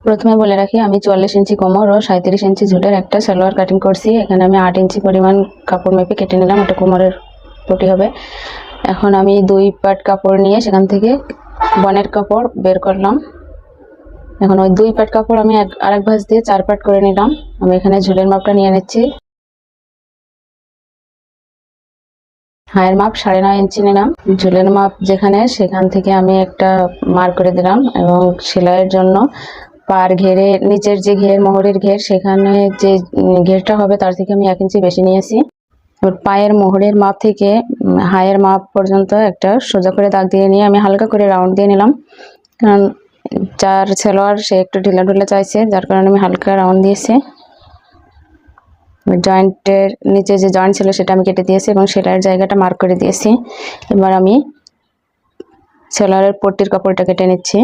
প্রথমে বলে রাখি, আমি 44 ইঞ্চি কোমর ও 37 ইঞ্চি ঝুলের একটা সালোয়ার কাটিং করছি। এখানে আমি 8 ইঞ্চি পরিমাণ কাপড় মেপে কেটে নিলাম, এটা কোমরের পটি হবে। এখন আমি 2 পাট কাপড় নিয়ে সেখান থেকে বনের কাপড় বের করলাম। এখন ওই 2 পাট কাপড় আমি আরেক ভাঁজ দিয়ে 4 পাট করে নিলাম। আমি এখানে ঝুলের মাপটা নিয়ে নিচ্ছি। হায়ের মাপ 9.5 ইঞ্চি নিলাম। ঝুলের মাপ যেখানে, সেখান থেকে আমি একটা মার্ক করে দিলাম এবং সেলাইয়ের জন্য পার ঘেরে নিচের যে ঘের, মোহরের ঘের, সেখানে যে ঘেরটা হবে তার থেকে আমি 1 ইঞ্চি বেশি নিয়েছি। পায়ের মোহরের মাপ থেকে হায়ের মাপ পর্যন্ত একটা সোজা করে দাগ দিয়ে নিয়ে আমি হালকা করে রাউন্ড দিয়ে নিলাম, কারণ যার সালোয়ার সে একটু ঢিলা ঢুলা চাইছে, যার কারণে আমি হালকা রাউন্ড দিয়েছি। জয়েন্টের নিচে যে জয়েন্ট ছিল সেটা আমি কেটে দিয়েছি এবং সেলাইয়ের জায়গাটা মার্ক করে দিয়েছি। এবার আমি সেলাইয়ের পট্টির কাপড়টা কেটে নিচ্ছি।